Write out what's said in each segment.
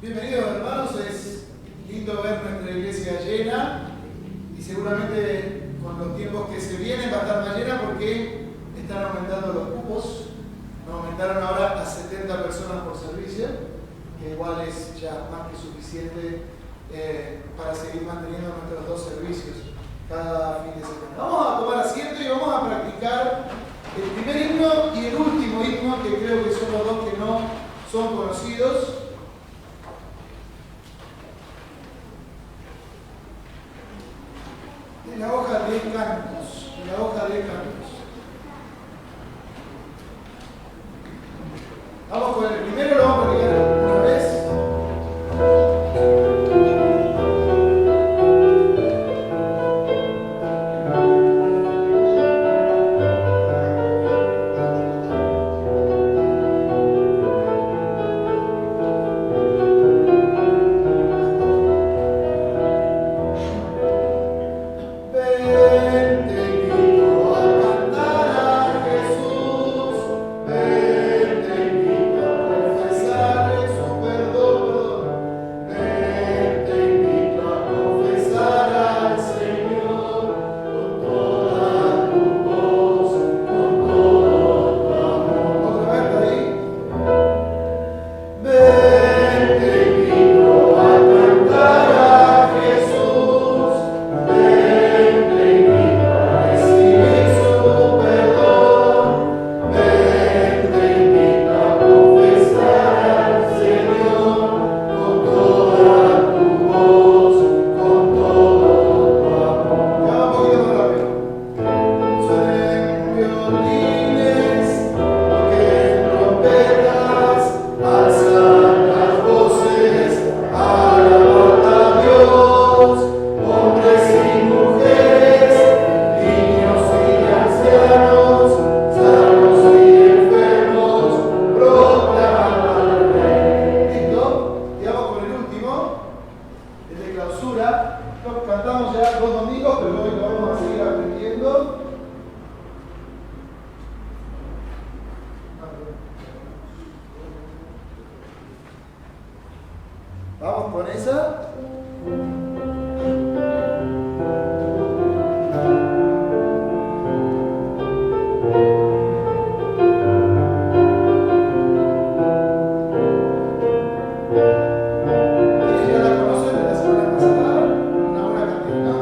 Bienvenidos hermanos, es lindo ver nuestra iglesia llena y seguramente con los tiempos que se vienen va a estar más llena porque están aumentando los cupos. Nos aumentaron ahora a 70 personas por servicio, que igual es ya más que suficiente para seguir manteniendo nuestros dos servicios cada fin de semana. Vamos a tomar asiento y vamos a practicar el primer himno y el último himno, que creo que son los dos que no son conocidos. De la hoja de cantos, Vamos con el primero, lo vamos a practicar una vez. Vamos con esa. Ya la conocen de la semana pasada, una buena cantidad.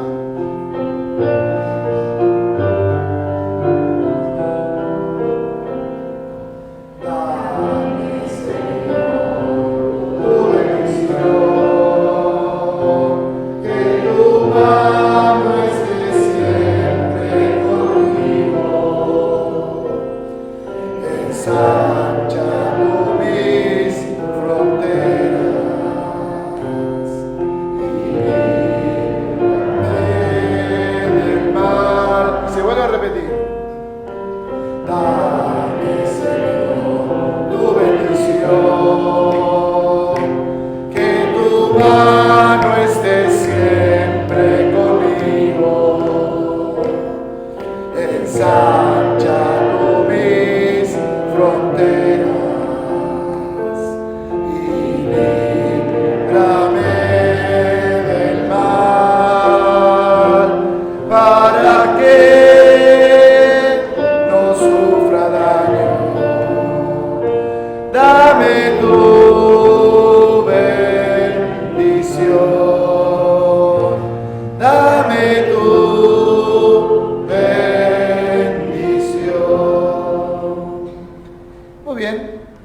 Dame, Señor, tu bendición.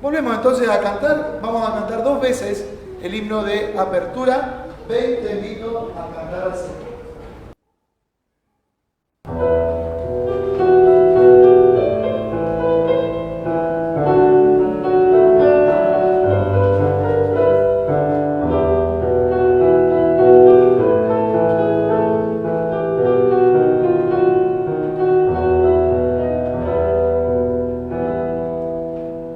Volvemos entonces a cantar, vamos a cantar dos veces el himno de apertura. Ven, te invito a cantar al Señor.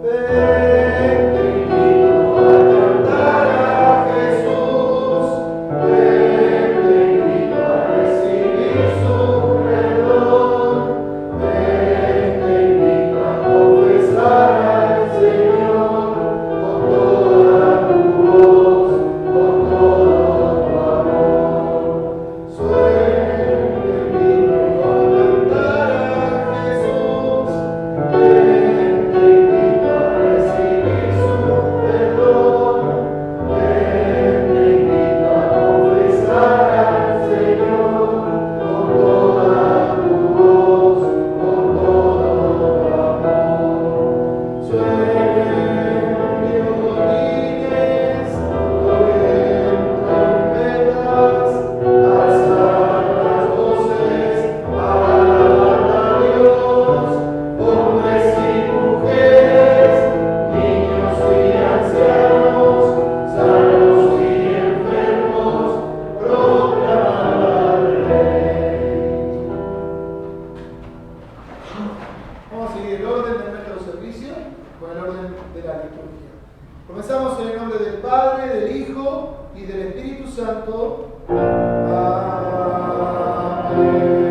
Ven, te invito a cantar a Jesús. Ven, te invito Comenzamos en el nombre del Padre, del Hijo y del Espíritu Santo. Amén.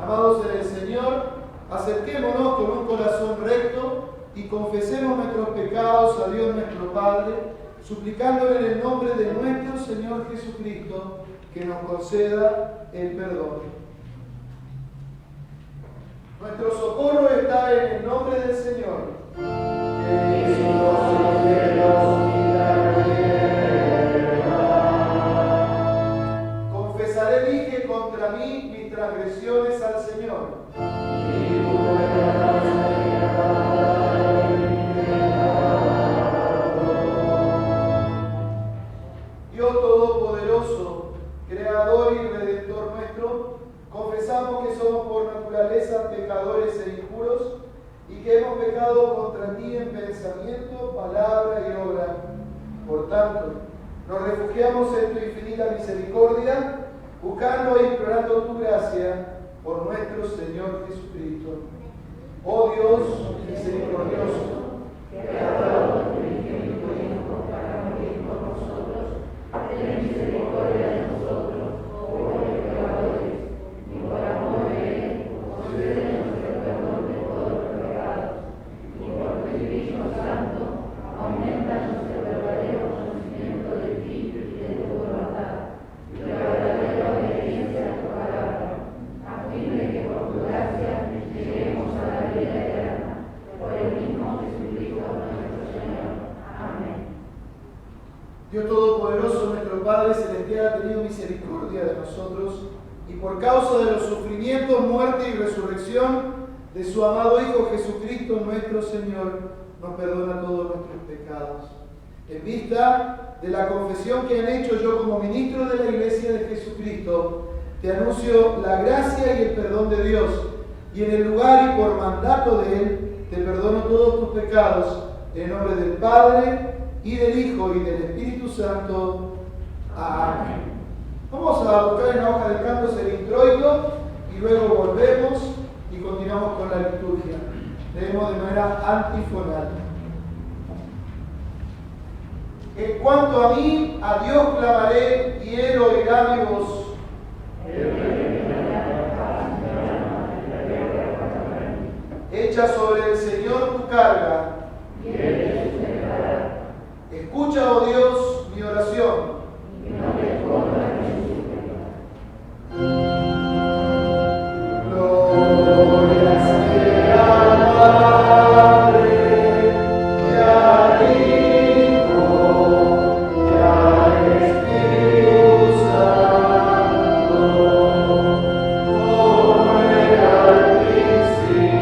Amados en el Señor, acerquémonos con un corazón recto y confesemos nuestros pecados a Dios nuestro Padre, suplicándole en el nombre de nuestro Señor Jesucristo que nos conceda el perdón. Nuestro socorro está en el nombre del Señor. Confesaré, dije, contra mí mis transgresiones al Señor. Dios Todopoderoso, Creador y Redentor nuestro, confesamos que somos por naturaleza pecadores e injuros y que hemos pecado contra ti en pensamiento, palabra y obra. Por tanto, nos refugiamos en tu infinita misericordia, buscando e implorando tu gracia por nuestro Señor Jesucristo. Oh Dios misericordioso, Creador del infinito tiempo para morir por nosotros, ten misericordia de nosotros, pobres pecadores, y por amor de Él, concédenos el perdón de todos los pecados, y por tu Espíritu Santo, aumentanos el verdadero conocimiento de ti y de tu voluntad, y la verdadera obediencia a tu palabra, a fin de que por tu gracia lleguemos a la vida eterna, por el mismo Jesucristo nuestro Señor. Amén. Dios Todopoderoso, nuestro Padre Celestial, ha tenido misericordia de nosotros y por causa de los sufrimientos, muerte y resurrección de su amado Hijo Jesucristo nuestro Señor, nos perdona todos nuestros pecados. En vista de la confesión que han hecho, yo como ministro de la Iglesia de Jesucristo, te anuncio la gracia y el perdón de Dios, y en el lugar y por mandato de Él, te perdono todos tus pecados, en el nombre del Padre, y del Hijo, y del Espíritu Santo. Amén. Vamos a buscar en la hoja de cantos el introito, y luego volvemos y continuamos con la liturgia. Leemos de manera antifonal. En cuanto a mí, a Dios clamaré, y Él oirá mi voz. Echa sobre el Señor tu carga. Escucha, oh Dios, mi oración. Gloria sea al Padre, y al Hijo, y al Espíritu Santo, como era al principio,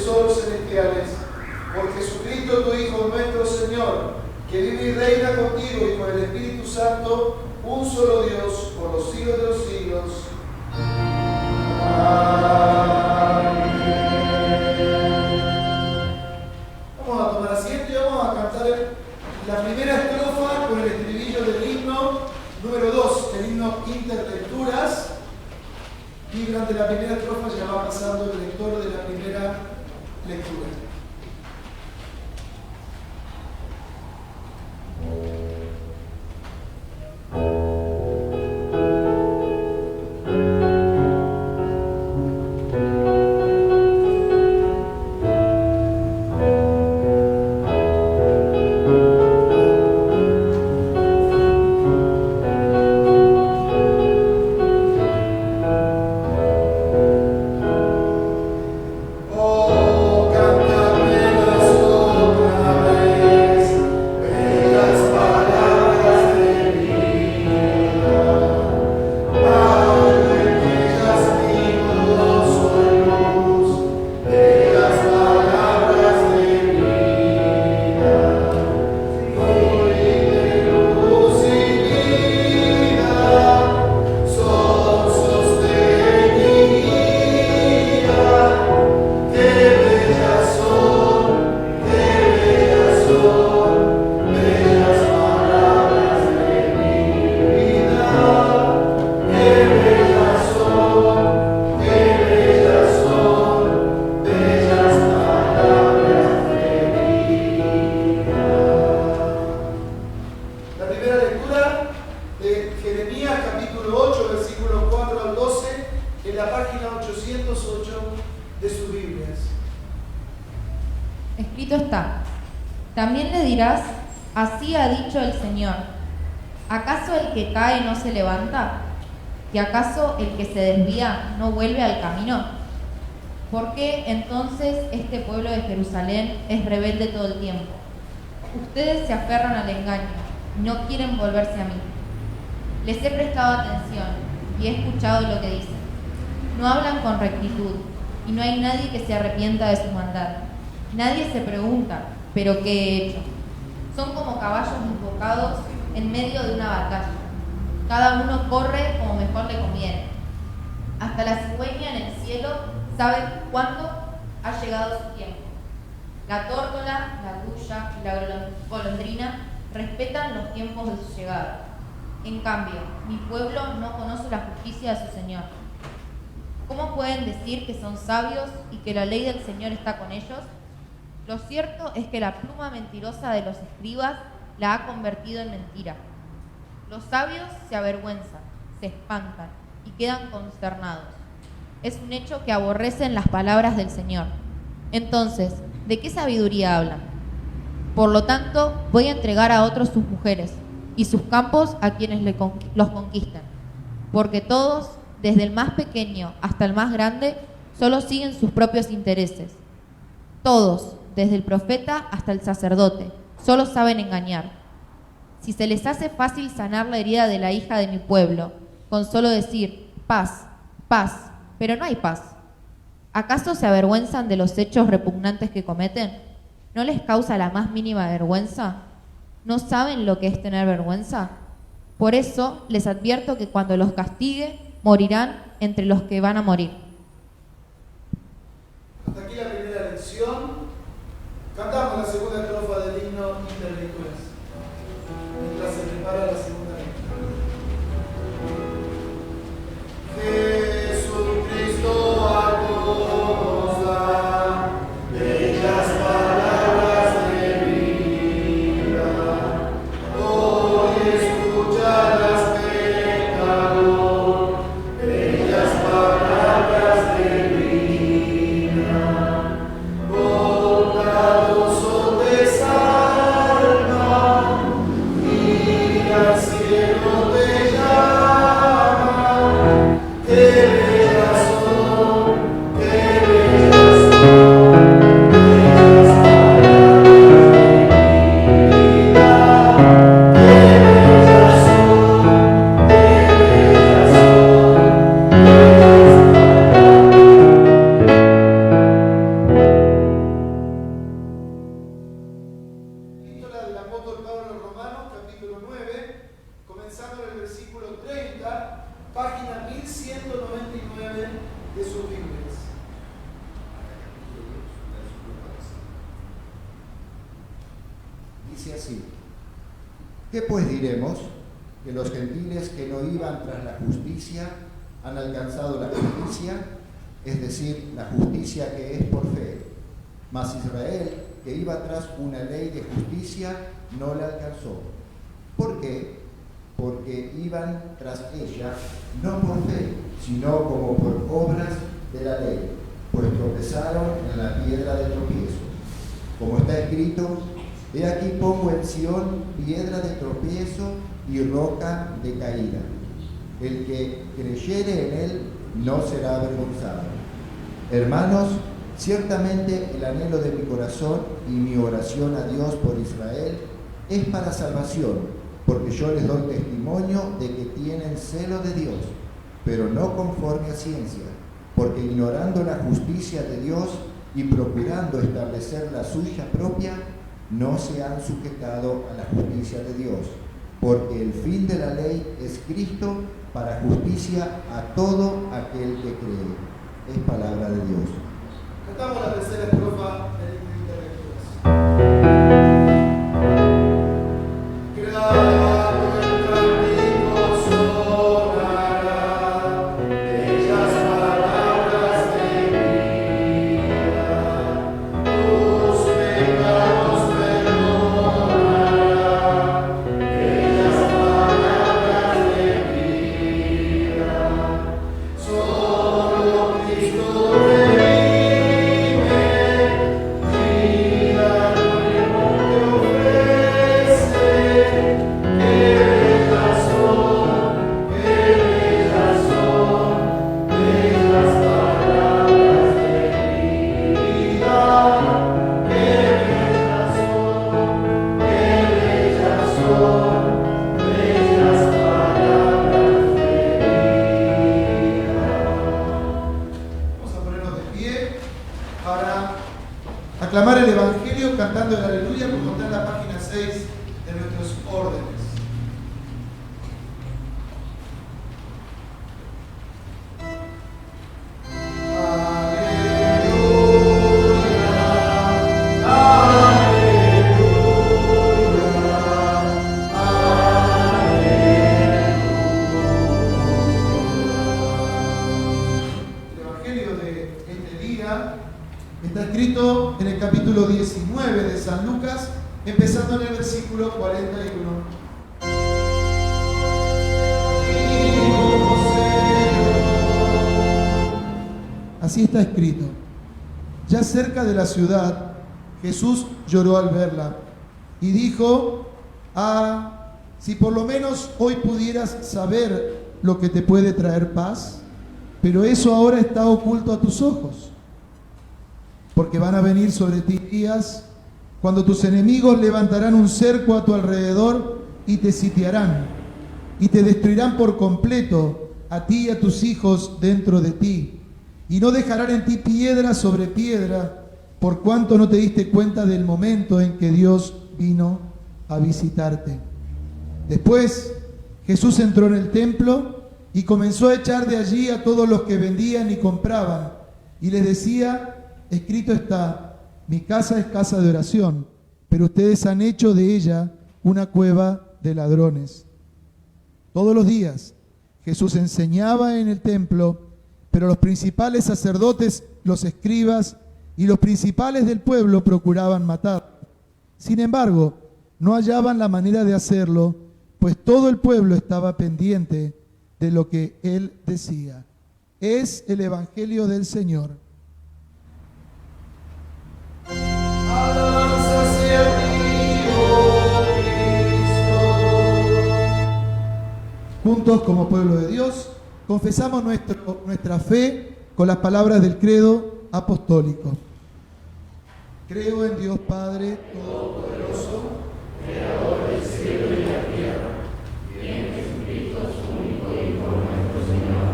tesoros celestiales. Por Jesucristo tu Hijo nuestro Señor, que vive y reina contigo y con el Espíritu Santo, un solo Dios, por los siglos de los siglos. Amén. Vamos a tomar asiento y vamos a cantar la primera estrofa con el estribillo del himno número 2, el himno Interlecturas. Y durante la primera estrofa ya va pasando el lector de la primera lectura. Escrito está: también le dirás, así ha dicho el Señor, ¿acaso el que cae no se levanta? ¿Y acaso el que se desvía no vuelve al camino? ¿Por qué entonces este pueblo de Jerusalén es rebelde todo el tiempo? Ustedes se aferran al engaño y no quieren volverse a mí. Les he prestado atención y he escuchado lo que dicen. No hablan con rectitud y no hay nadie que se arrepienta de su maldad. Nadie se pregunta, ¿pero qué he hecho? Son como caballos invocados en medio de una batalla. Cada uno corre como mejor le conviene. Hasta la cigüeña en el cielo sabe cuándo ha llegado su tiempo. La tórtola, la grulla y la golondrina respetan los tiempos de su llegada. En cambio, mi pueblo no conoce la justicia de su Señor. ¿Cómo pueden decir que son sabios y que la ley del Señor está con ellos? Lo cierto es que la pluma mentirosa de los escribas la ha convertido en mentira. Los sabios se avergüenzan, se espantan y quedan consternados. Es un hecho que aborrecen las palabras del Señor. Entonces, ¿de qué sabiduría hablan? Por lo tanto, voy a entregar a otros sus mujeres y sus campos a quienes los conquisten, porque todos, desde el más pequeño hasta el más grande, solo siguen sus propios intereses. Todos, desde el profeta hasta el sacerdote, solo saben engañar. Si se les hace fácil sanar la herida de la hija de mi pueblo, con solo decir paz, paz, pero no hay paz, ¿acaso se avergüenzan de los hechos repugnantes que cometen? ¿No les causa la más mínima vergüenza? ¿No saben lo que es tener vergüenza? Por eso les advierto que cuando los castigue, morirán entre los que van a morir. Hasta aquí la primera lección. Cantamos la segunda estrofa del himno Interlecturas, mientras se prepara la segunda lectura. Jesucristo acosa, bellas palabras de vida, hoy escucharás pecador, bellas palabras de vida, bondad son de salva, y así dice así: ¿qué pues diremos? ¿Que los gentiles que no iban tras la justicia han alcanzado la justicia? Es decir, la justicia que es por fe. Mas Israel, que iba tras una ley de justicia, no la alcanzó. ¿Por qué? Porque iban tras ella no por fe, sino como por obras de la ley, pues tropezaron en la piedra de tropiezo. Como está escrito: he aquí pongo en Sión piedra de tropiezo y roca de caída. El que creyere en él no será avergonzado. Hermanos, ciertamente el anhelo de mi corazón y mi oración a Dios por Israel es para salvación, porque yo les doy testimonio de que tienen celo de Dios, pero no conforme a ciencia, porque ignorando la justicia de Dios y procurando establecer la suya propia, no se han sujetado a la justicia de Dios, porque el fin de la ley es Cristo para justicia a todo aquel que cree. Es palabra de Dios. Cantamos la tercera estrofa del himno de lecturas. Aclamar el Evangelio cantando el Aleluya, como está en la página 6 de nuestros órdenes. Está escrito en el capítulo 19 de San Lucas, empezando en el versículo 41. Así está escrito: ya cerca de la ciudad, Jesús lloró al verla y dijo: ah, si por lo menos hoy pudieras saber lo que te puede traer paz, pero eso ahora está oculto a tus ojos. Porque van a venir sobre ti días cuando tus enemigos levantarán un cerco a tu alrededor y te sitiarán, y te destruirán por completo, a ti y a tus hijos dentro de ti, y no dejarán en ti piedra sobre piedra, por cuanto no te diste cuenta del momento en que Dios vino a visitarte. Después Jesús entró en el templo y comenzó a echar de allí a todos los que vendían y compraban, y les decía: escrito está, mi casa es casa de oración, pero ustedes han hecho de ella una cueva de ladrones. Todos los días Jesús enseñaba en el templo, pero los principales sacerdotes, los escribas y los principales del pueblo procuraban matarlo. Sin embargo, no hallaban la manera de hacerlo, pues todo el pueblo estaba pendiente de lo que él decía. Es el Evangelio del Señor. Alabanza sea a ti, oh Cristo. Juntos, como pueblo de Dios, confesamos nuestra fe con las palabras del credo apostólico. Creo en Dios Padre Todopoderoso, Creador del cielo y la tierra, y en Jesucristo, su único Hijo, nuestro Señor,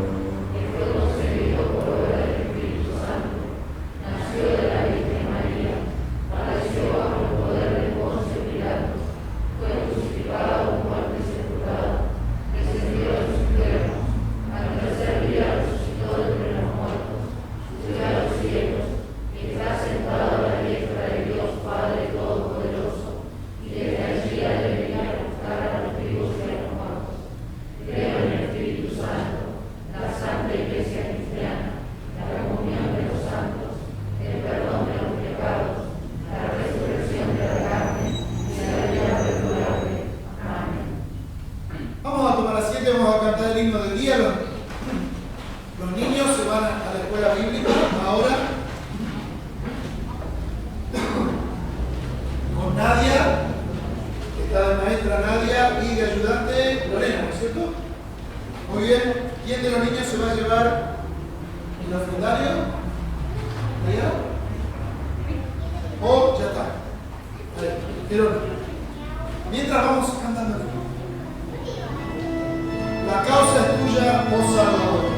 que fue concebido por obra del Espíritu Santo, nació de la Virgen María, padeció bajo el poder de Poncio Pilato, fue crucificado, muerto y sepultado, descendió a los infiernos, al tercer día resucitó de entre los muertos, subió a los cielos, y está sentado a la diestra de Dios Padre Todopoderoso, y desde maestra Nadia y de ayudante Lorena, ¿no es cierto? Muy bien. ¿Quién de los niños se va a llevar el ofrendario? ¿Allá? ¿O ya está? A ver, pero mientras vamos cantando. La causa es tuya, oh Salvador.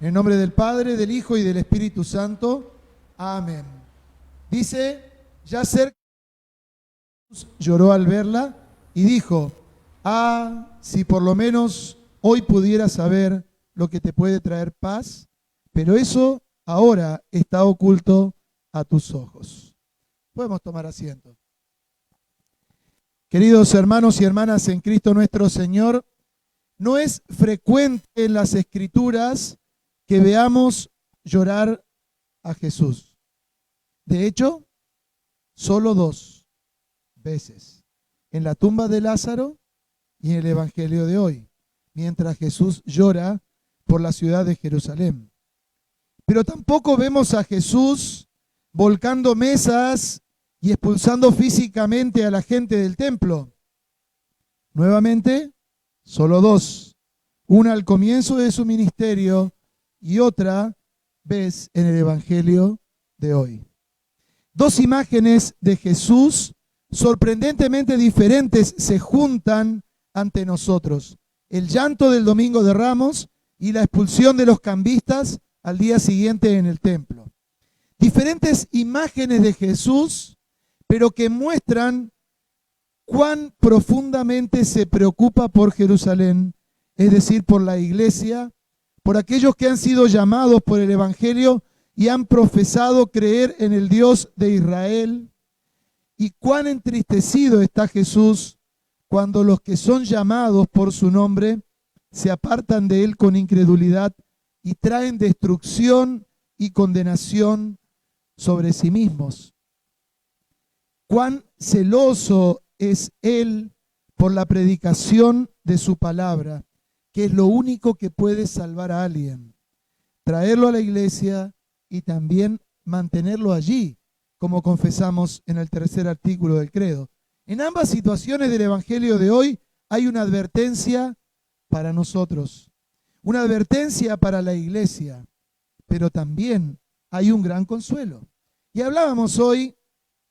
En el nombre del Padre, del Hijo y del Espíritu Santo. Amén. Dice, ya cerca lloró al verla y dijo, si por lo menos hoy pudiera saber lo que te puede traer paz, pero eso ahora está oculto a tus ojos. Podemos tomar asiento. Queridos hermanos y hermanas en Cristo nuestro Señor, no es frecuente en las Escrituras que veamos llorar a Jesús. De hecho, solo 2 veces, en la tumba de Lázaro y en el Evangelio de hoy, mientras Jesús llora por la ciudad de Jerusalén. Pero tampoco vemos a Jesús volcando mesas y expulsando físicamente a la gente del templo. Nuevamente, solo 2. Una al comienzo de su ministerio y otra vez en el Evangelio de hoy. Dos imágenes de Jesús sorprendentemente diferentes se juntan ante nosotros. El llanto del Domingo de Ramos y la expulsión de los cambistas al día siguiente en el templo. Diferentes imágenes de Jesús, pero que muestran cuán profundamente se preocupa por Jerusalén, es decir, por la iglesia, por aquellos que han sido llamados por el Evangelio y han profesado creer en el Dios de Israel, y cuán entristecido está Jesús cuando los que son llamados por su nombre se apartan de él con incredulidad y traen destrucción y condenación sobre sí mismos. Cuán celoso es él por la predicación de su palabra, que es lo único que puede salvar a alguien, traerlo a la iglesia y también mantenerlo allí, como confesamos en el tercer artículo del credo. En ambas situaciones del Evangelio de hoy hay una advertencia para nosotros, una advertencia para la iglesia, pero también hay un gran consuelo. Y hablábamos hoy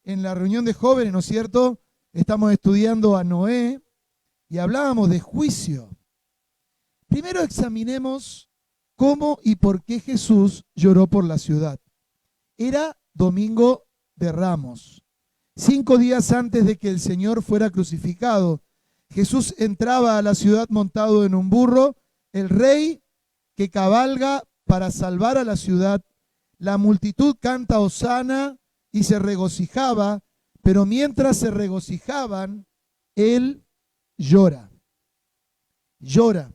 en la reunión de jóvenes, ¿no es cierto? Estamos estudiando a Noé y hablábamos de juicio. Primero examinemos cómo y por qué Jesús lloró por la ciudad. Era Domingo de Ramos. 5 días antes de que el Señor fuera crucificado, Jesús entraba a la ciudad montado en un burro, el rey que cabalga para salvar a la ciudad. La multitud canta hosana y se regocijaba, pero mientras se regocijaban, él llora. Llora,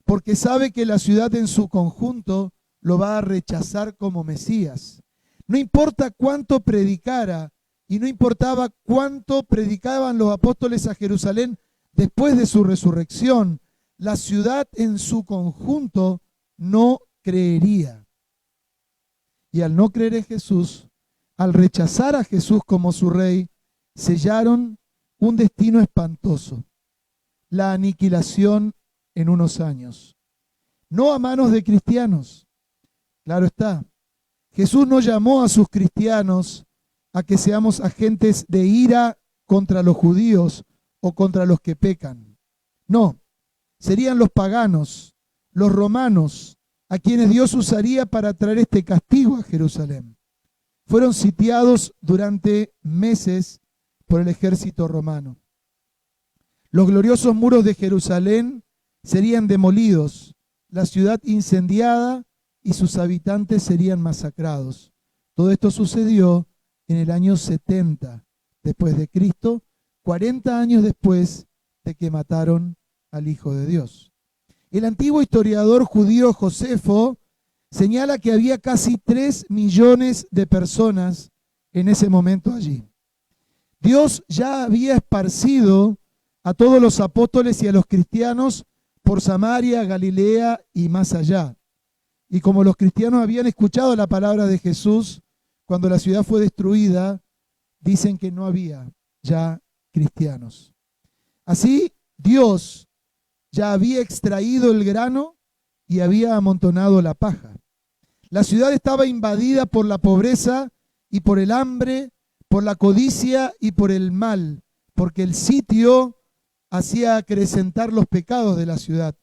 porque sabe que la ciudad en su conjunto lo va a rechazar como Mesías. No importa cuánto predicara, y no importaba cuánto predicaban los apóstoles a Jerusalén después de su resurrección, la ciudad en su conjunto no creería. Y al no creer en Jesús, al rechazar a Jesús como su rey, sellaron un destino espantoso, la aniquilación en unos años. No a manos de cristianos, claro está. Jesús no llamó a sus cristianos a que seamos agentes de ira contra los judíos o contra los que pecan. No, serían los paganos, los romanos, a quienes Dios usaría para traer este castigo a Jerusalén. Fueron sitiados durante meses por el ejército romano. Los gloriosos muros de Jerusalén serían demolidos, la ciudad incendiada y sus habitantes serían masacrados. Todo esto sucedió en el año 70 después de Cristo, 40 años después de que mataron al Hijo de Dios. El antiguo historiador judío Josefo señala que había casi 3 millones de personas en ese momento allí. Dios ya había esparcido a todos los apóstoles y a los cristianos por Samaria, Galilea y más allá. Y como los cristianos habían escuchado la palabra de Jesús, cuando la ciudad fue destruida, dicen que no había ya cristianos. Así, Dios ya había extraído el grano y había amontonado la paja. La ciudad estaba invadida por la pobreza y por el hambre, por la codicia y por el mal, porque el sitio hacía acrecentar los pecados de la ciudad.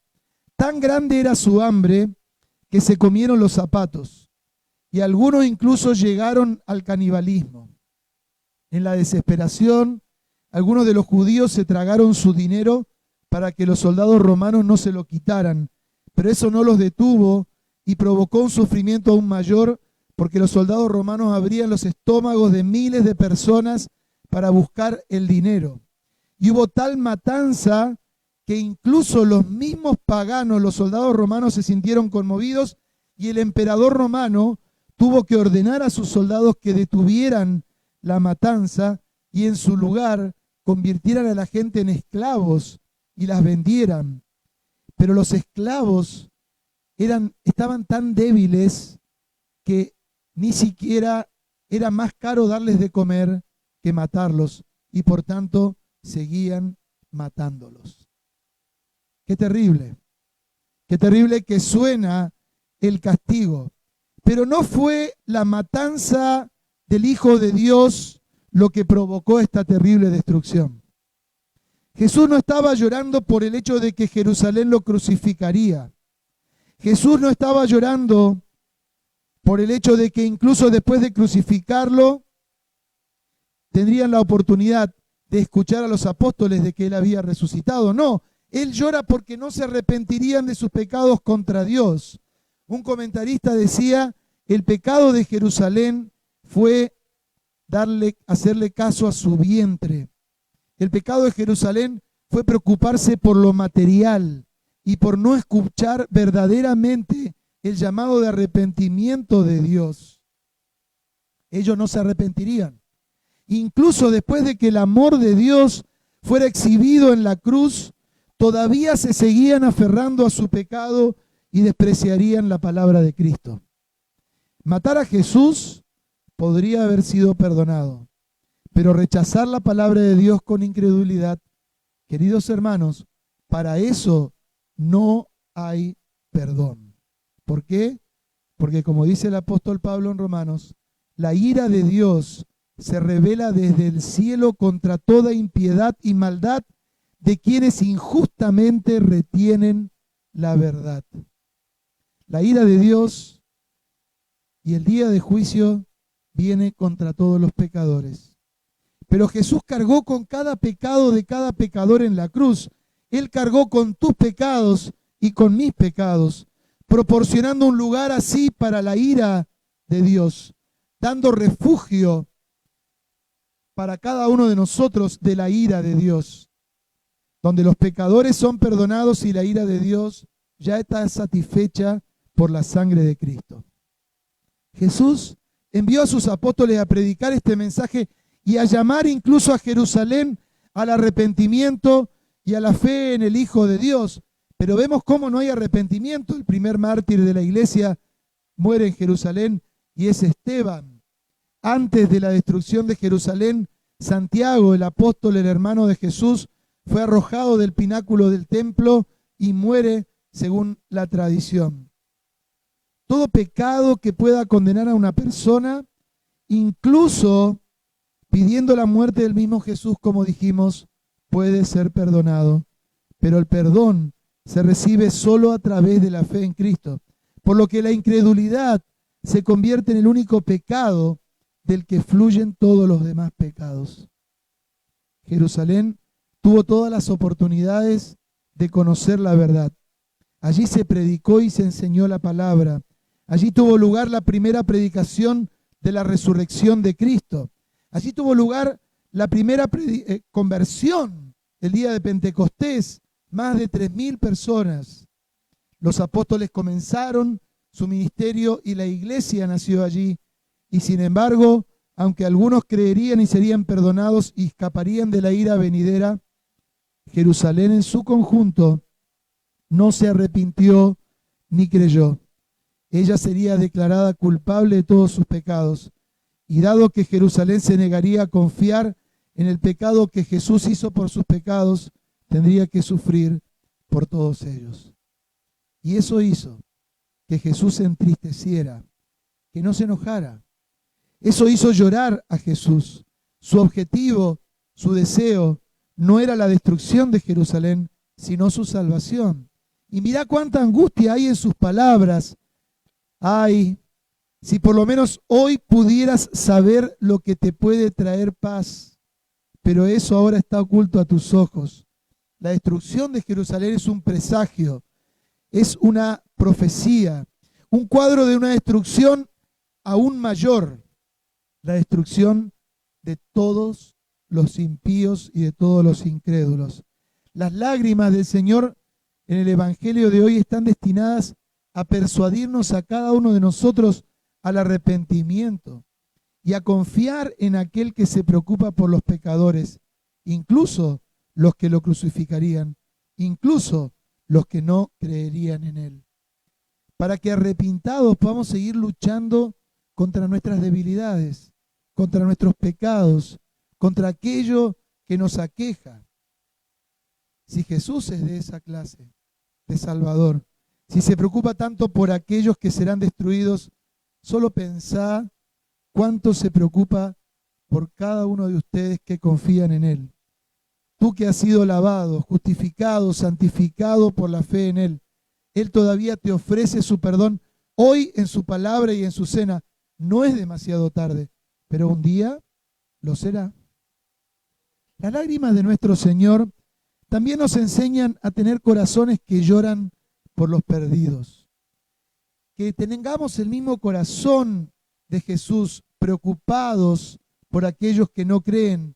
Tan grande era su hambre que se comieron los zapatos, y algunos incluso llegaron al canibalismo. En la desesperación, algunos de los judíos se tragaron su dinero para que los soldados romanos no se lo quitaran, pero eso no los detuvo y provocó un sufrimiento aún mayor, porque los soldados romanos abrían los estómagos de miles de personas para buscar el dinero. Y hubo tal matanza que incluso los mismos paganos, los soldados romanos, se sintieron conmovidos, y el emperador romano tuvo que ordenar a sus soldados que detuvieran la matanza y en su lugar convirtieran a la gente en esclavos y las vendieran. Pero los esclavos estaban tan débiles que ni siquiera era más caro darles de comer que matarlos, y por tanto seguían matándolos. Qué terrible que suena el castigo. Pero no fue la matanza del Hijo de Dios lo que provocó esta terrible destrucción. Jesús no estaba llorando por el hecho de que Jerusalén lo crucificaría. Jesús no estaba llorando por el hecho de que incluso después de crucificarlo, tendrían la oportunidad de escuchar a los apóstoles de que él había resucitado. No, él llora porque no se arrepentirían de sus pecados contra Dios. Un comentarista decía, el pecado de Jerusalén fue hacerle caso a su vientre. El pecado de Jerusalén fue preocuparse por lo material y por no escuchar verdaderamente el llamado de arrepentimiento de Dios. Ellos no se arrepentirían. Incluso después de que el amor de Dios fuera exhibido en la cruz, todavía se seguían aferrando a su pecado y despreciarían la palabra de Cristo. Matar a Jesús podría haber sido perdonado, pero rechazar la palabra de Dios con incredulidad, queridos hermanos, para eso no hay perdón. ¿Por qué? Porque como dice el apóstol Pablo en Romanos, la ira de Dios se revela desde el cielo contra toda impiedad y maldad de quienes injustamente retienen la verdad. La ira de Dios y el día de juicio viene contra todos los pecadores. Pero Jesús cargó con cada pecado de cada pecador en la cruz. Él cargó con tus pecados y con mis pecados, proporcionando un lugar así para la ira de Dios, dando refugio para cada uno de nosotros de la ira de Dios, donde los pecadores son perdonados y la ira de Dios ya está satisfecha por la sangre de Cristo. Jesús envió a sus apóstoles a predicar este mensaje y a llamar incluso a Jerusalén al arrepentimiento y a la fe en el Hijo de Dios. Pero vemos cómo no hay arrepentimiento. El primer mártir de la iglesia muere en Jerusalén y es Esteban. Antes de la destrucción de Jerusalén, Santiago, el apóstol, el hermano de Jesús, fue arrojado del pináculo del templo y muere según la tradición. Todo pecado que pueda condenar a una persona, incluso pidiendo la muerte del mismo Jesús, como dijimos, puede ser perdonado. Pero el perdón se recibe solo a través de la fe en Cristo, por lo que la incredulidad se convierte en el único pecado del que fluyen todos los demás pecados. Jerusalén tuvo todas las oportunidades de conocer la verdad. Allí se predicó y se enseñó la palabra. Allí tuvo lugar la primera predicación de la resurrección de Cristo. Allí tuvo lugar la primera conversión el día de Pentecostés, más de 3.000 personas. Los apóstoles comenzaron su ministerio y la iglesia nació allí. Y sin embargo, aunque algunos creerían y serían perdonados y escaparían de la ira venidera, Jerusalén en su conjunto no se arrepintió ni creyó. Ella sería declarada culpable de todos sus pecados. Y dado que Jerusalén se negaría a confiar en el pecado que Jesús hizo por sus pecados, tendría que sufrir por todos ellos. Y eso hizo que Jesús se entristeciera, que no se enojara. Eso hizo llorar a Jesús. Su objetivo, su deseo, no era la destrucción de Jerusalén, sino su salvación. Y mirá cuánta angustia hay en sus palabras. Ay, si por lo menos hoy pudieras saber lo que te puede traer paz, pero eso ahora está oculto a tus ojos. La destrucción de Jerusalén es un presagio, es una profecía, un cuadro de una destrucción aún mayor, la destrucción de todos los impíos y de todos los incrédulos. Las lágrimas del Señor en el Evangelio de hoy están destinadas a persuadirnos a cada uno de nosotros al arrepentimiento y a confiar en aquel que se preocupa por los pecadores, incluso los que lo crucificarían, incluso los que no creerían en él. Para que arrepintados podamos seguir luchando contra nuestras debilidades, contra nuestros pecados, contra aquello que nos aqueja. Si Jesús es de esa clase de Salvador, Si se preocupa tanto por aquellos que serán destruidos, solo pensá cuánto se preocupa por cada uno de ustedes que confían en Él. Tú que has sido lavado, justificado, santificado por la fe en Él, Él todavía te ofrece su perdón hoy en su palabra y en su cena. No es demasiado tarde, pero un día lo será. Las lágrimas de nuestro Señor también nos enseñan a tener corazones que lloran por los perdidos. Que tengamos el mismo corazón de Jesús, preocupados por aquellos que no creen.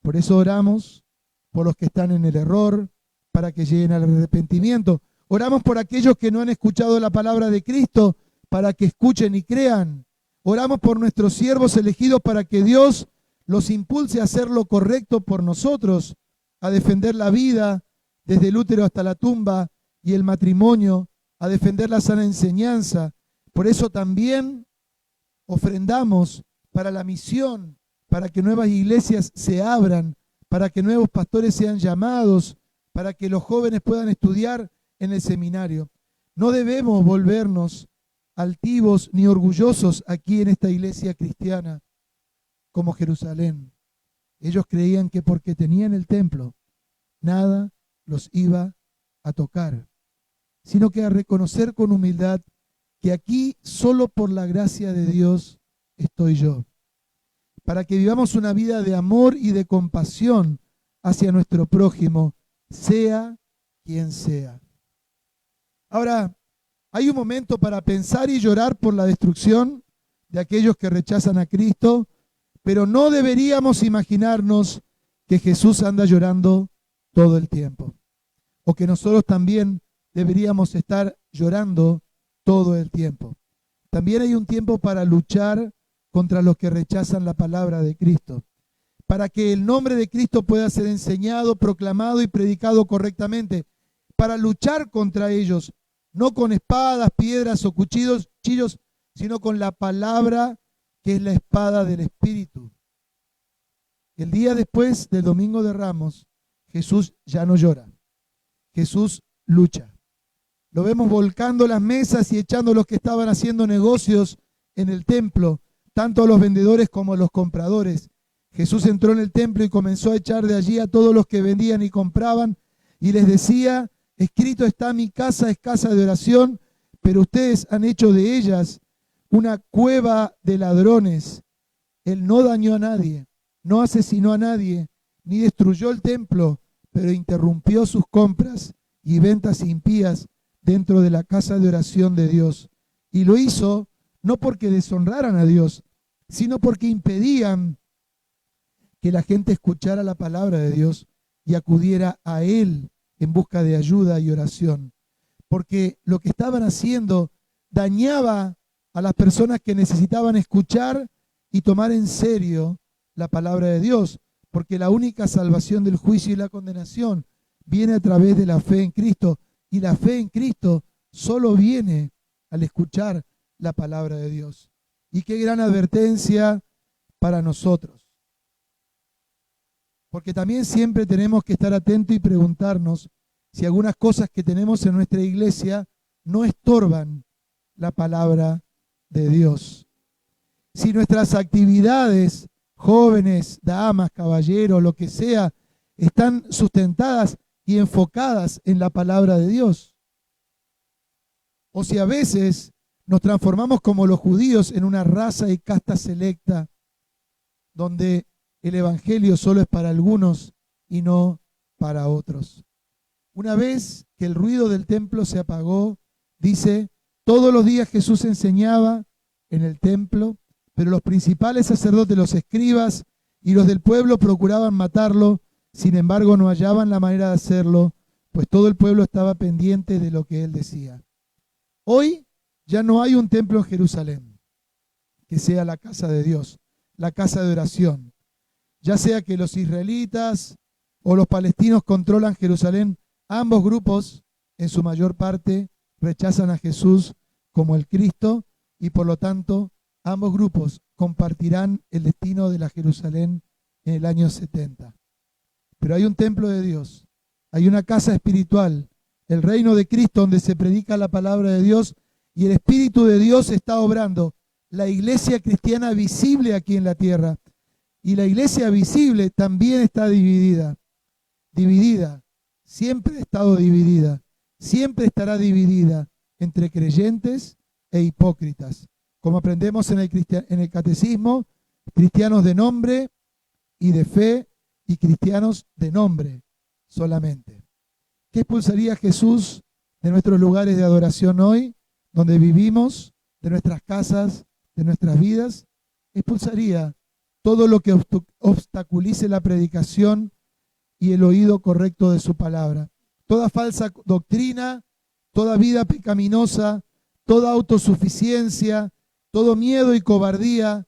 Por eso oramos por los que están en el error, para que lleguen al arrepentimiento. Oramos por aquellos que no han escuchado la palabra de Cristo, para que escuchen y crean. Oramos por nuestros siervos elegidos para que Dios los impulse a hacer lo correcto por nosotros, a defender la vida desde el útero hasta la tumba y el matrimonio, a defender la sana enseñanza. Por eso también ofrendamos para la misión, para que nuevas iglesias se abran, para que nuevos pastores sean llamados, para que los jóvenes puedan estudiar en el seminario. No debemos volvernos altivos ni orgullosos aquí en esta iglesia cristiana como Jerusalén. Ellos creían que porque tenían el templo, nada los iba a tocar, sino que a reconocer con humildad que aquí solo por la gracia de Dios estoy yo, para que vivamos una vida de amor y de compasión hacia nuestro prójimo, sea quien sea. Ahora, hay un momento para pensar y llorar por la destrucción de aquellos que rechazan a Cristo, pero no deberíamos imaginarnos que Jesús anda llorando todo el tiempo, o que nosotros también deberíamos estar llorando todo el tiempo. También hay un tiempo para luchar contra los que rechazan la palabra de Cristo, para que el nombre de Cristo pueda ser enseñado, proclamado y predicado correctamente, para luchar contra ellos, no con espadas, piedras o cuchillos, sino con la palabra que es la espada del Espíritu. El día después del Domingo de Ramos, Jesús ya no llora, Jesús lucha. Lo vemos volcando las mesas y echando a los que estaban haciendo negocios en el templo, tanto a los vendedores como a los compradores. Jesús entró en el templo y comenzó a echar de allí a todos los que vendían y compraban y les decía: escrito está, mi casa es casa de oración, pero ustedes han hecho de ellas una cueva de ladrones. Él no dañó a nadie, no asesinó a nadie, ni destruyó el templo, pero interrumpió sus compras y ventas impías dentro de la casa de oración de Dios. Y lo hizo no porque deshonraran a Dios, sino porque impedían que la gente escuchara la palabra de Dios y acudiera a Él en busca de ayuda y oración. Porque lo que estaban haciendo dañaba a las personas que necesitaban escuchar y tomar en serio la palabra de Dios, porque la única salvación del juicio y la condenación viene a través de la fe en Cristo, y la fe en Cristo solo viene al escuchar la palabra de Dios. Y qué gran advertencia para nosotros, porque también siempre tenemos que estar atentos y preguntarnos si algunas cosas que tenemos en nuestra iglesia no estorban la palabra de Dios. Si nuestras actividades, jóvenes, damas, caballeros, lo que sea, están sustentadas y enfocadas en la palabra de Dios. O si a veces nos transformamos como los judíos en una raza y casta selecta, donde el evangelio solo es para algunos y no para otros. Una vez que el ruido del templo se apagó, dice, todos los días Jesús enseñaba en el templo, pero los principales sacerdotes, los escribas y los del pueblo procuraban matarlo. Sin embargo, no hallaban la manera de hacerlo, pues todo el pueblo estaba pendiente de lo que él decía. Hoy ya no hay un templo en Jerusalén que sea la casa de Dios, la casa de oración. Ya sea que los israelitas o los palestinos controlan Jerusalén, ambos grupos, en su mayor parte, rechazan a Jesús como el Cristo y por lo tanto ambos grupos compartirán el destino de la Jerusalén en el año 70. Pero hay un templo de Dios, hay una casa espiritual el reino de Cristo, donde se predica la palabra de Dios y el Espíritu de Dios está obrando. La iglesia cristiana visible aquí en la tierra. Y la iglesia visible también está dividida. Dividida. Siempre ha estado dividida. Siempre estará dividida entre creyentes e hipócritas. Como aprendemos en el catecismo, cristianos de nombre y de fe y cristianos de nombre solamente. ¿Qué expulsaría Jesús de nuestros lugares de adoración hoy, donde vivimos, de nuestras casas, de nuestras vidas? Expulsaría todo lo que obstaculice la predicación y el oído correcto de su palabra. Toda falsa doctrina, toda vida pecaminosa, toda autosuficiencia, todo miedo y cobardía,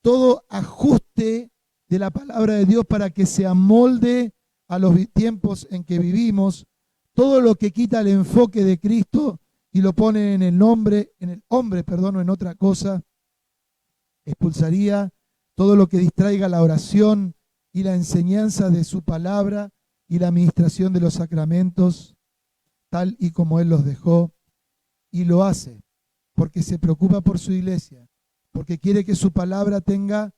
todo ajuste de la palabra de Dios para que se amolde a los tiempos en que vivimos, todo lo que quita el enfoque de Cristo y lo pone en el hombre, o en otra cosa, expulsaría todo lo que distraiga la oración y la enseñanza de su palabra y la administración de los sacramentos, tal y como Él los dejó, y lo hace porque se preocupa por su iglesia, porque quiere que su palabra tenga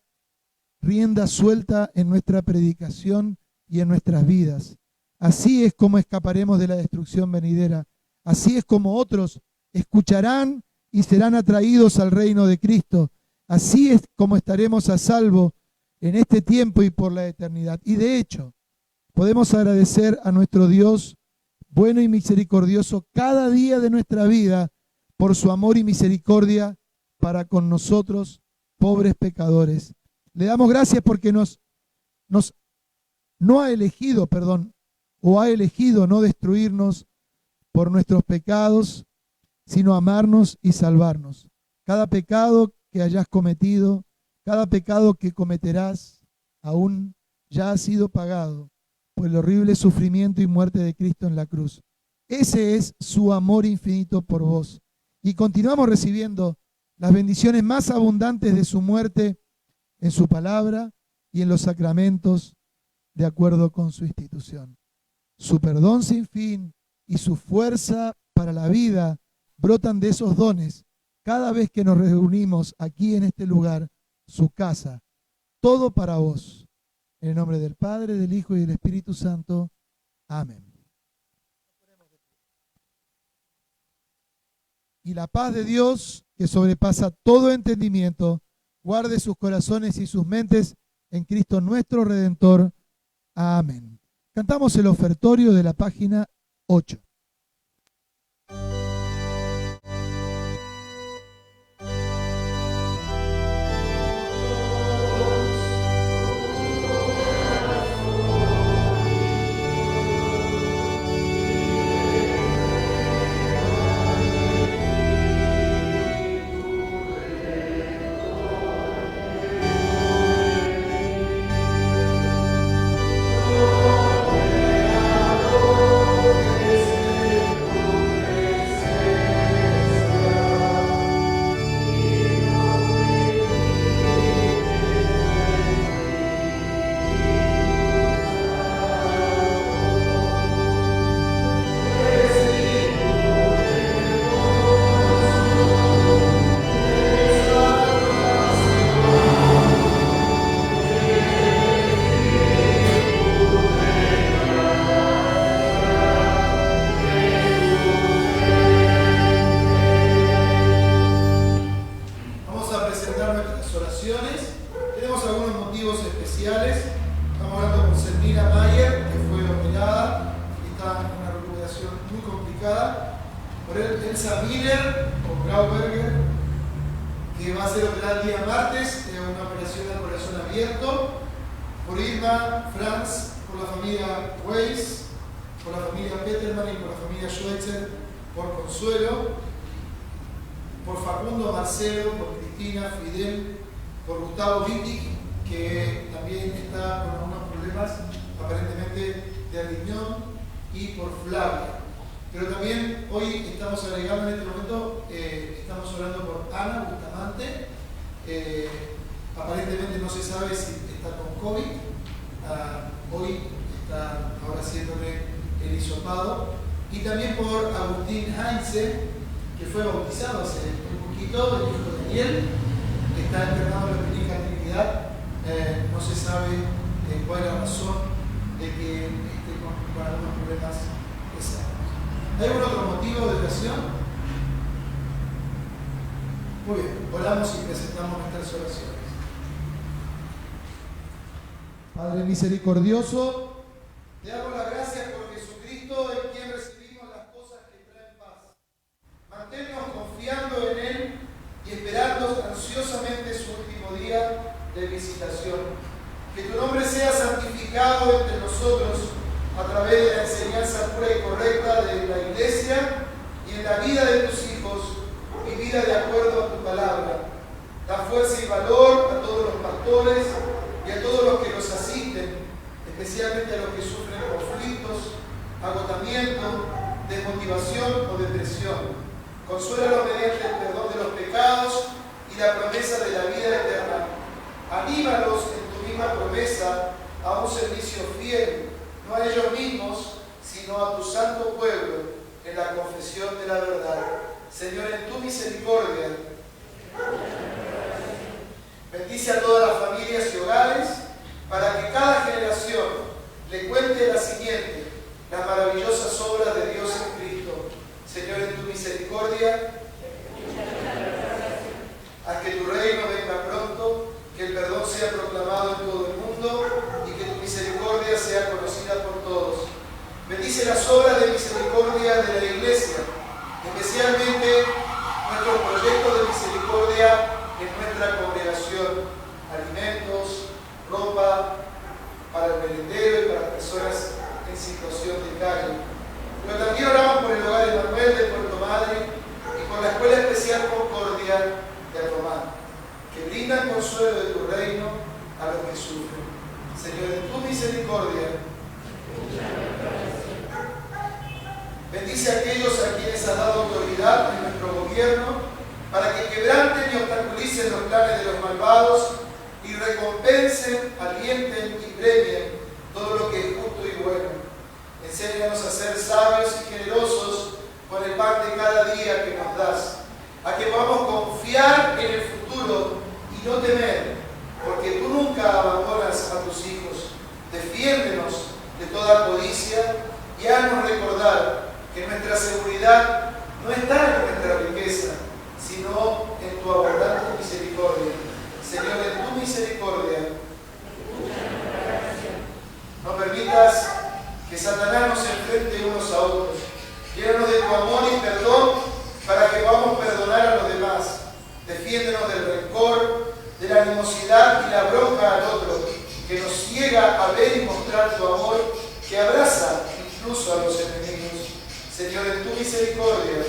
rienda suelta en nuestra predicación y en nuestras vidas. Así es como escaparemos de la destrucción venidera. Así es como otros escucharán y serán atraídos al reino de Cristo. Así es como estaremos a salvo en este tiempo y por la eternidad. Y de hecho, podemos agradecer a nuestro Dios bueno y misericordioso cada día de nuestra vida por su amor y misericordia para con nosotros, pobres pecadores. Le damos gracias porque ha elegido no destruirnos por nuestros pecados, sino amarnos y salvarnos. Cada pecado que hayas cometido, cada pecado que cometerás, aún ya ha sido pagado por el horrible sufrimiento y muerte de Cristo en la cruz. Ese es su amor infinito por vos. Y continuamos recibiendo las bendiciones más abundantes de su muerte en su palabra y en los sacramentos de acuerdo con su institución. Su perdón sin fin y su fuerza para la vida brotan de esos dones cada vez que nos reunimos aquí en este lugar, su casa. Todo para vos. En el nombre del Padre, del Hijo y del Espíritu Santo. Amén. Y la paz de Dios, que sobrepasa todo entendimiento, guarde sus corazones y sus mentes en Cristo nuestro Redentor. Amén. Cantamos el ofertorio de la página 8. Aparentemente no se sabe si está con COVID. Hoy está ahora haciéndole el hisopado y también por Agustín Heinze, que fue bautizado hace un poquito, el hijo de Daniel, que está internado en la Clínica Trinidad. No se sabe cuál es la razón de que esté con algunos problemas de salud. ¿Hay algún otro motivo de oración? Muy bien, oramos y presentamos nuestras oraciones. Padre misericordioso, te damos las gracias por Jesucristo, en quien recibimos las cosas que traen paz. Manténnos confiando en Él y esperando ansiosamente su último día de visitación. Que tu nombre sea santificado entre nosotros a través de la enseñanza pura y correcta de la Iglesia y en la vida de tus hijos, vivida de acuerdo a tu palabra. Da fuerza y valor a todos los pastores y a todos los que los asisten, especialmente a los que sufren conflictos, agotamiento, desmotivación o depresión. Consuélalos mediante el perdón de los pecados y la promesa de la vida eterna. Anímalos en tu misma promesa a un servicio fiel, no a ellos mismos, sino a tu santo pueblo, en la confesión de la verdad. Señor, en tu misericordia, bendice a todas las familias y hogares, para que cada generación le cuente la siguiente, las maravillosas obras de Dios en Cristo. Señor, en tu misericordia, haz que tu reino venga pronto, que el perdón sea proclamado en todo el mundo y que tu misericordia sea conocida por todos. Bendice las obras de misericordia de la Iglesia, especialmente nuestros proyectos de misericordia en nuestra congregación, alimentos, ropa para el merendero y para personas en situación de calle. Pero también oramos por el hogar Emanuel de Puerto Madryn y por la Escuela Especial Concordia de Román, que brindan consuelo de tu reino a los que sufren. Señor, en tu misericordia, bendice a aquellos a quienes has dado autoridad en nuestro gobierno para que quebranten y obstaculicen los planes de los malvados y recompensen, alienten y premien todo lo que es justo y bueno. Enséñanos a ser sabios y generosos con el pan de cada día que nos das, a que podamos confiar en el futuro y no temer, porque tú nunca abandonas a tus hijos. Defiéndenos de toda codicia y haznos recordar que nuestra seguridad no está en nuestra riqueza, sino en tu abundante misericordia. Señor, en tu misericordia, no permitas que Satanás nos enfrente unos a otros. Llénanos de tu amor y perdón para que podamos perdonar a los demás. Defiéndenos del rencor, de la animosidad y la bronca al otro, que nos ciega a ver y mostrar tu amor, que abraza incluso a los enemigos. Señor, en tu misericordia,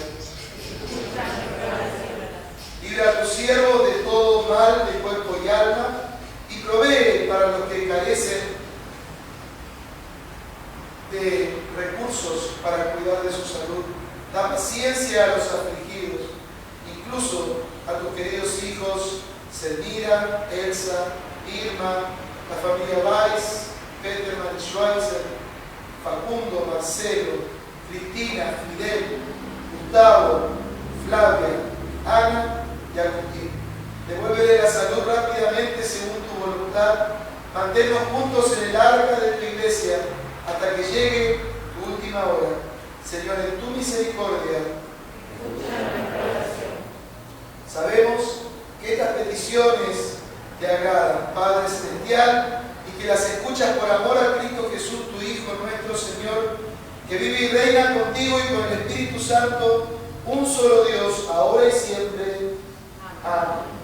libra a tu siervo de todo mal de cuerpo y alma y provee para los que carecen de recursos para cuidar de su salud. Da paciencia a los afligidos, incluso a tus queridos hijos Selmira, Elsa, Irma, la familia Weiss, Peterman y Schweitzer, Facundo, Marcelo, Cristina, Fidel, Gustavo, Flavia, Ana y Agustín. Devuélvele la salud rápidamente según tu voluntad. Manténnos juntos en el arca de tu iglesia hasta que llegue tu última hora. Señor, en tu misericordia, sabemos que estas peticiones te agradan, Padre Celestial, y que las escuchas por amor a Cristo Jesús, tu Hijo, nuestro Señor, que vive y reina contigo y con el Espíritu Santo, un solo Dios, ahora y siempre. Amén.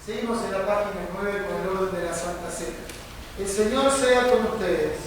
Seguimos en la página 9 con el orden de la Santa Cena. El Señor sea con ustedes.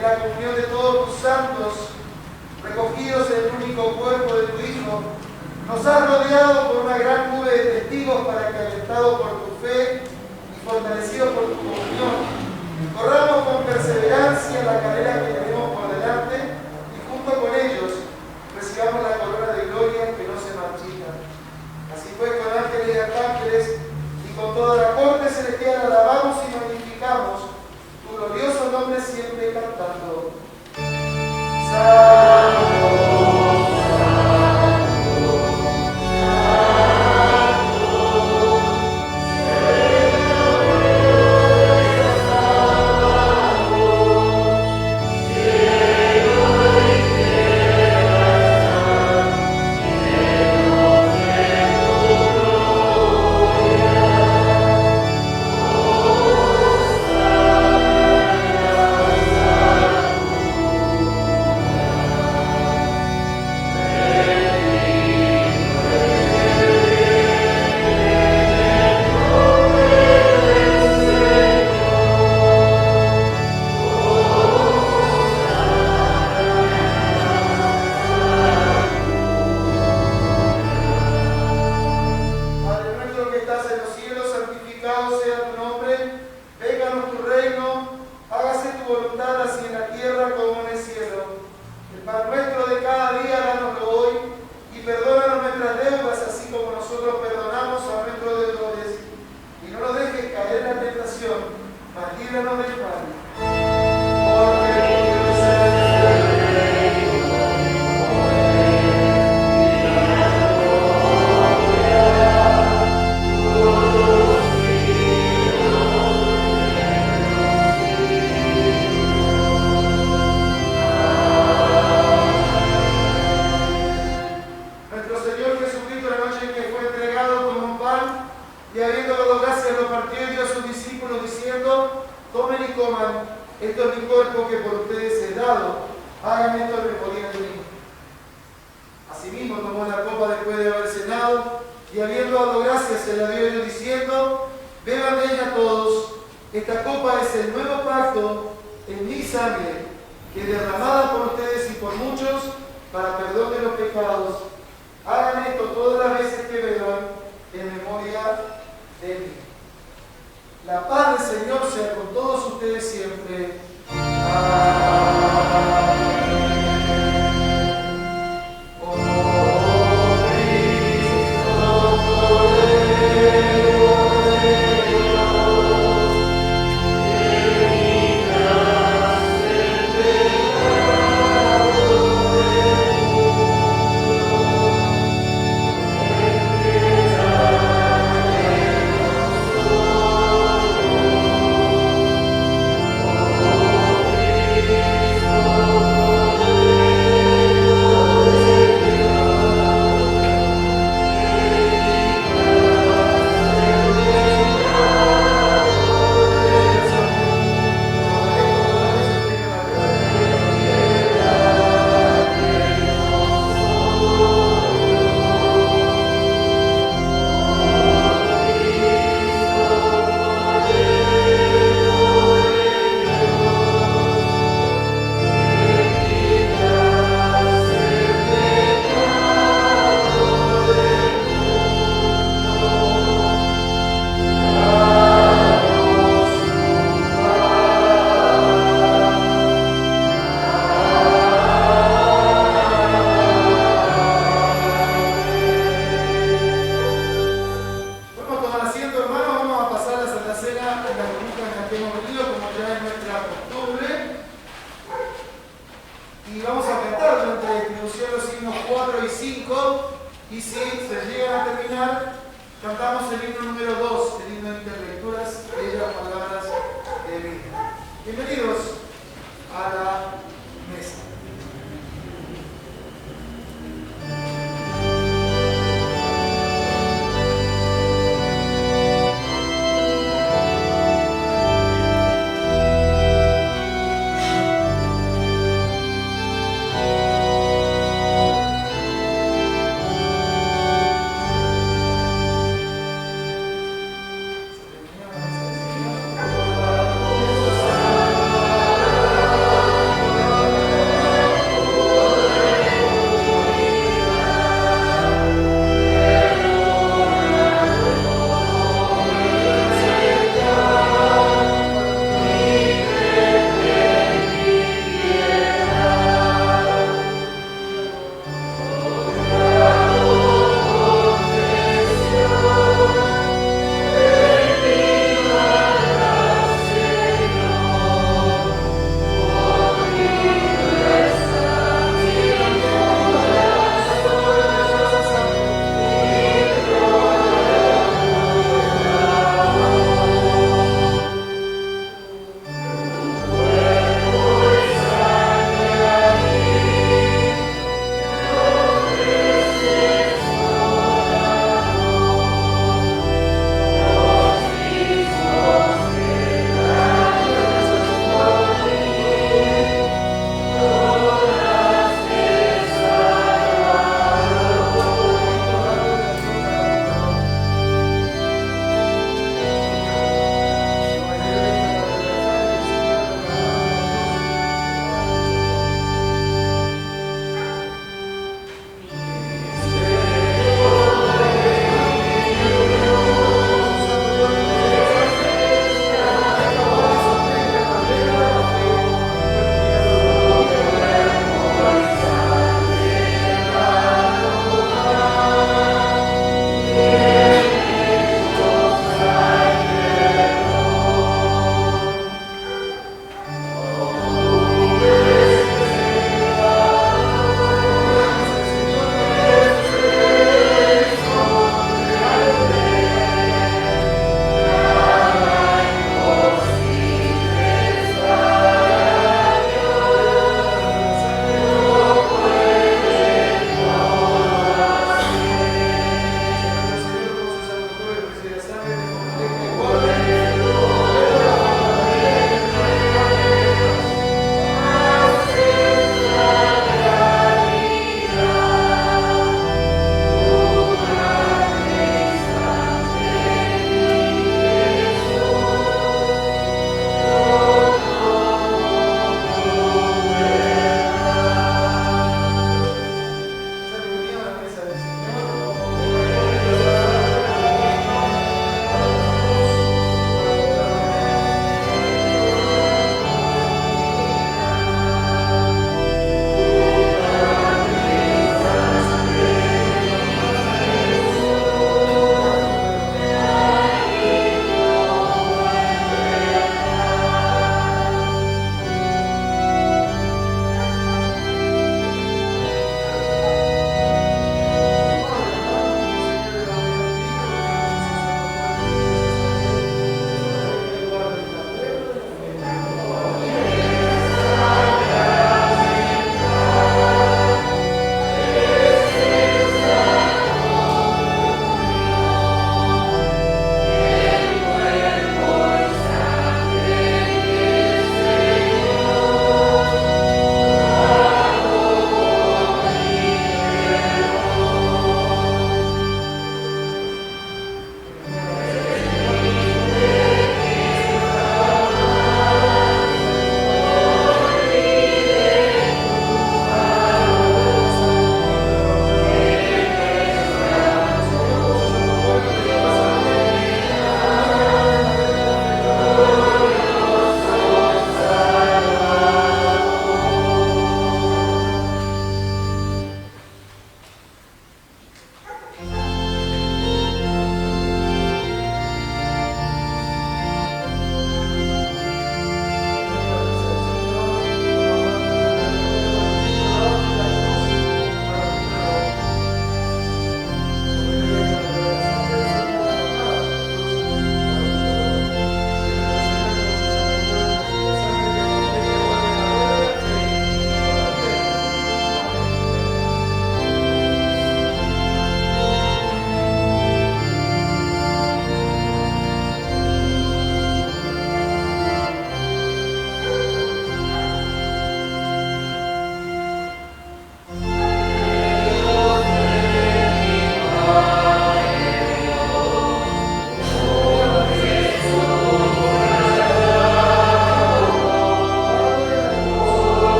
en la comunión de todos tus santos, recogidos en el único cuerpo de tu Hijo, nos has rodeado por una gran nube de testigos para que, alentados por tu fe y fortalecidos por tu comunión, corramos con perseverancia la carrera que tenemos por delante y junto con ellos recibamos la corona de gloria que no se marchita. Así pues, con ángeles y arcángeles y con toda la corte celestial alabamos y magnificamos tu glorioso nombre siempre cantando. Santo.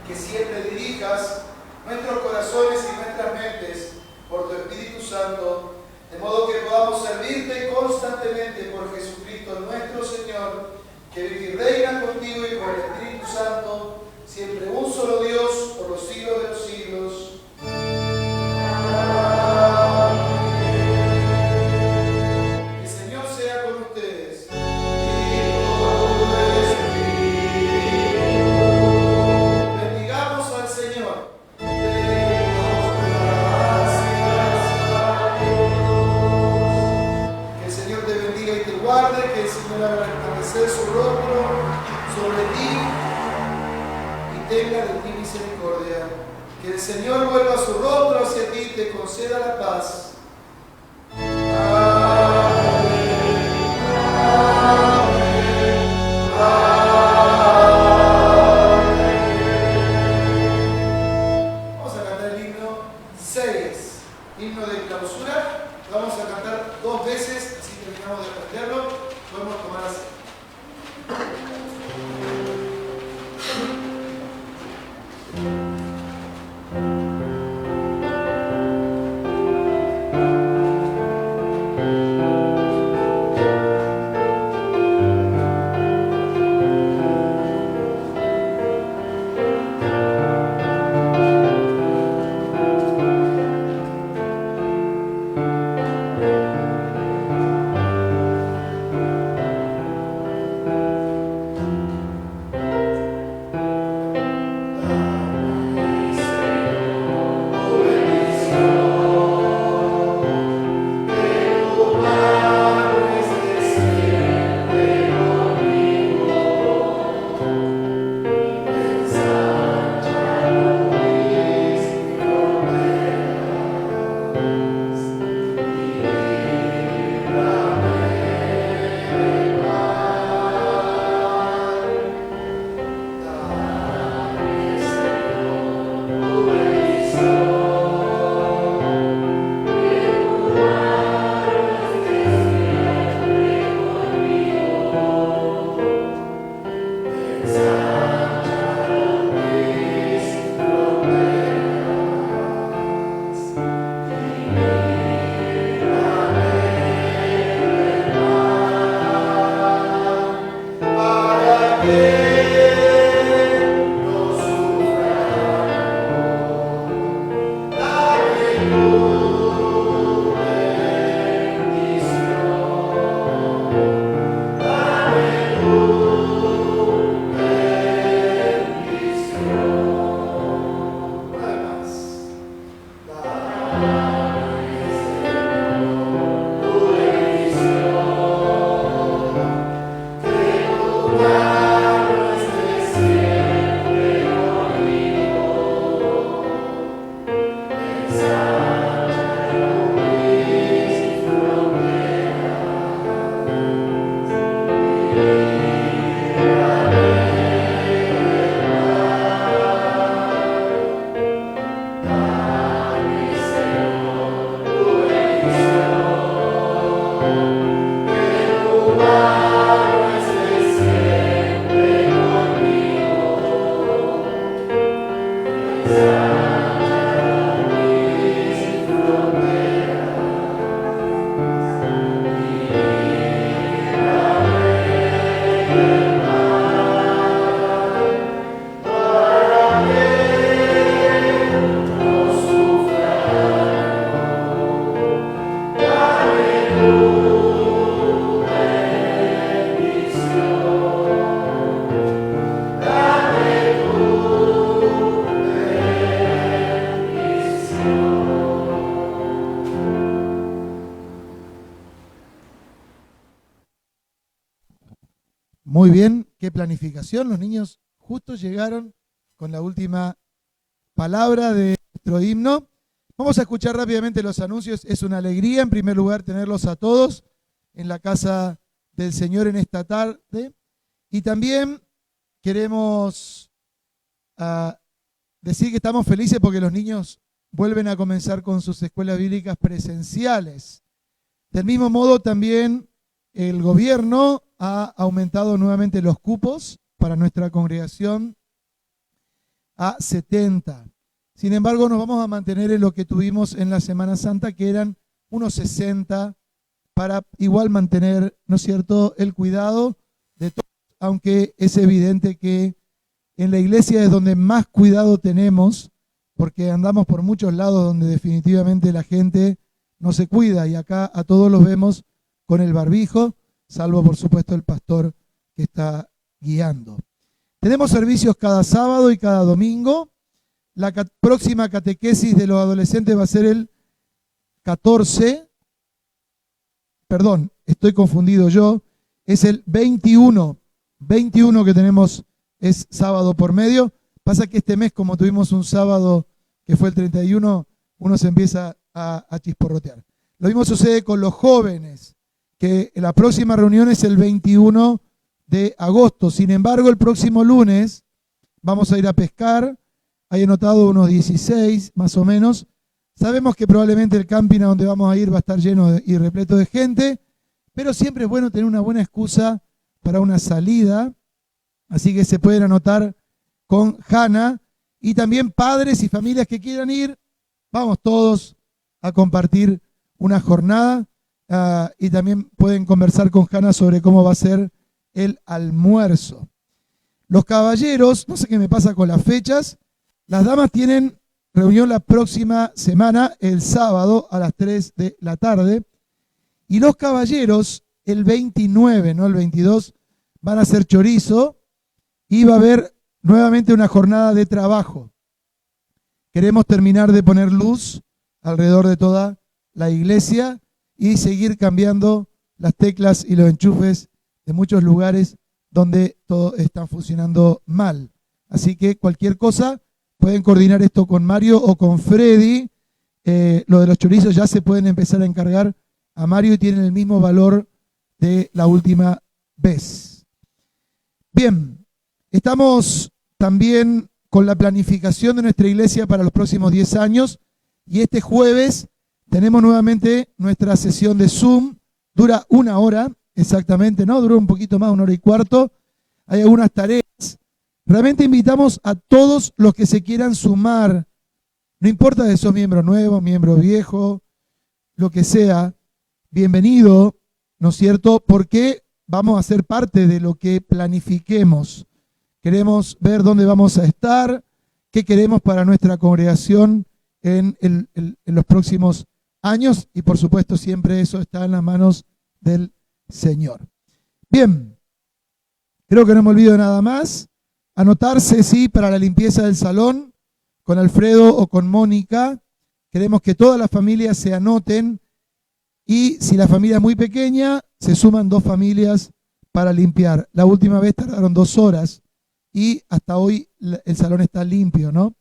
que siempre dirijas nuestros corazones y nuestras mentes por tu Espíritu Santo, de modo que podamos servirte constantemente por Jesucristo nuestro Señor, que vive y reina contigo y con el Espíritu Santo, siempre un solo Dios, por los siglos de los siglos. El Señor sea con ustedes. Bendigamos al Señor. Que el Señor te bendiga y te guarde, que el Señor haga resplandecer su rostro sobre ti y tenga de ti misericordia. Que el Señor vuelva su rostro hacia ti y te conceda la paz. Vamos a cantar el himno 6, himno de clausura. Vamos a cantar 2 veces, así terminamos de aprenderlo. Podemos tomar asiento. Muy bien, qué planificación. Los niños justo llegaron con la última palabra de nuestro himno. Vamos a escuchar rápidamente los anuncios. Es una alegría, en primer lugar, tenerlos a todos en la casa del Señor en esta tarde. Y también queremos decir que estamos felices porque los niños vuelven a comenzar con sus escuelas bíblicas presenciales. Del mismo modo, también el gobierno ha aumentado nuevamente los cupos para nuestra congregación. a 70. Sin embargo, nos vamos a mantener en lo que tuvimos en la Semana Santa, que eran unos 60, para igual mantener, ¿no es cierto?, el cuidado de todos, aunque es evidente que en la iglesia es donde más cuidado tenemos, porque andamos por muchos lados donde definitivamente la gente no se cuida, y acá a todos los vemos con el barbijo, salvo por supuesto el pastor que está guiando. Tenemos servicios cada sábado y cada domingo. La próxima catequesis de los adolescentes va a ser el 14, perdón, estoy confundido yo, es el 21 que tenemos, es sábado por medio. Pasa que este mes, como tuvimos un sábado que fue el 31, uno se empieza a chisporrotear. Lo mismo sucede con los jóvenes, que la próxima reunión es el 21 de agosto. Sin embargo, el próximo lunes vamos a ir a pescar. Hay anotado unos 16 más o menos. Sabemos que probablemente el camping a donde vamos a ir va a estar lleno y repleto de gente, pero siempre es bueno tener una buena excusa para una salida. Así que se pueden anotar con Hanna, y también padres y familias que quieran ir. Vamos todos a compartir una jornada y también pueden conversar con Hanna sobre cómo va a ser el almuerzo. Los caballeros, no sé qué me pasa con las fechas, las damas tienen reunión la próxima semana, el sábado a las 3 de la tarde, y los caballeros el 29, no el 22, van a hacer chorizo y va a haber nuevamente una jornada de trabajo. Queremos terminar de poner luz alrededor de toda la iglesia y seguir cambiando las teclas y los enchufes de muchos lugares donde todo está funcionando mal. Así que cualquier cosa, pueden coordinar esto con Mario o con Freddy. Lo de los chorizos ya se pueden empezar a encargar a Mario y tienen el mismo valor de la última vez. Bien, estamos también con la planificación de nuestra iglesia para los próximos 10 años, y este jueves tenemos nuevamente nuestra sesión de Zoom. Dura 1 hora exactamente, ¿no? Dura un poquito más, 1 hora y cuarto. Hay algunas tareas. Realmente invitamos a todos los que se quieran sumar, no importa si sos miembro nuevo, miembro viejo, lo que sea, bienvenido, ¿no es cierto? Porque vamos a ser parte de lo que planifiquemos. Queremos ver dónde vamos a estar, qué queremos para nuestra congregación en los próximos años, y por supuesto siempre eso está en las manos del Señor. Bien, creo que no me olvido de nada más. Anotarse, sí, para la limpieza del salón con Alfredo o con Mónica. Queremos que todas las familias se anoten, y si la familia es muy pequeña, se suman 2 familias para limpiar. La última vez tardaron 2 horas y hasta hoy el salón está limpio, ¿no?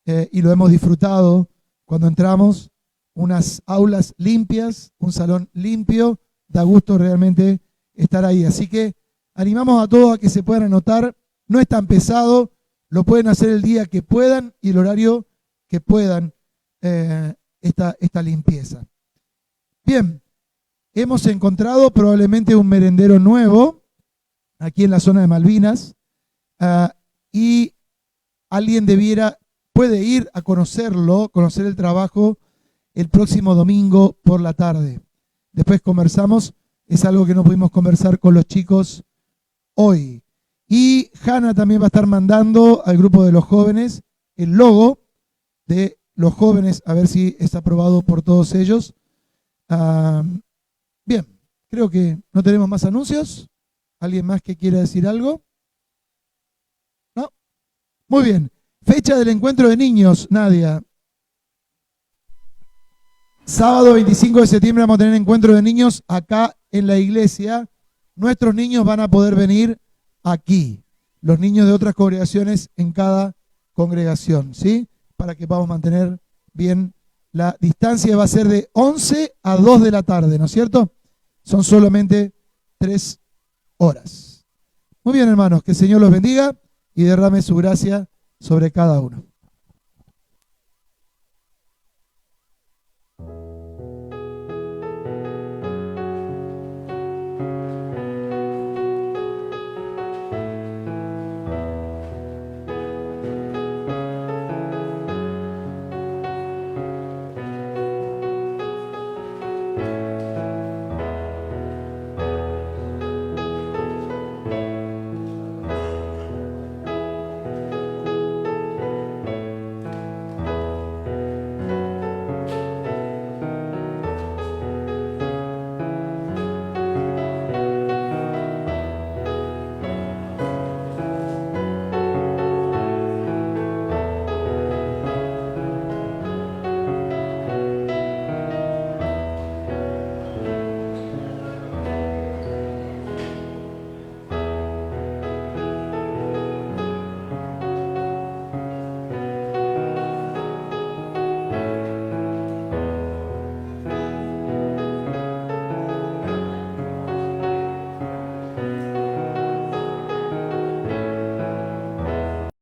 Y lo hemos disfrutado cuando entramos. Unas aulas limpias, un salón limpio, da gusto realmente estar ahí. Así que animamos a todos a que se puedan anotar. No es tan pesado, lo pueden hacer el día que puedan y el horario que puedan, esta limpieza. Bien, hemos encontrado probablemente un merendero nuevo aquí en la zona de Malvinas, y alguien puede ir a conocerlo, conocer el trabajo el próximo domingo por la tarde. Después conversamos, es algo que no pudimos conversar con los chicos hoy. Y Hanna también va a estar mandando al grupo de los jóvenes el logo de los jóvenes, a ver si está aprobado por todos ellos. Bien, creo que no tenemos más anuncios. ¿Alguien más que quiera decir algo? ¿No? Muy bien. Fecha del encuentro de niños, Nadia. Sábado 25 de septiembre vamos a tener encuentro de niños acá en la iglesia. Nuestros niños van a poder venir aquí. Los niños de otras congregaciones en cada congregación, ¿sí? Para que podamos mantener bien la distancia. Va a ser de 11 a 2 de la tarde, ¿no es cierto? Son solamente 3 horas. Muy bien, hermanos, que el Señor los bendiga y derrame su gracia sobre cada uno.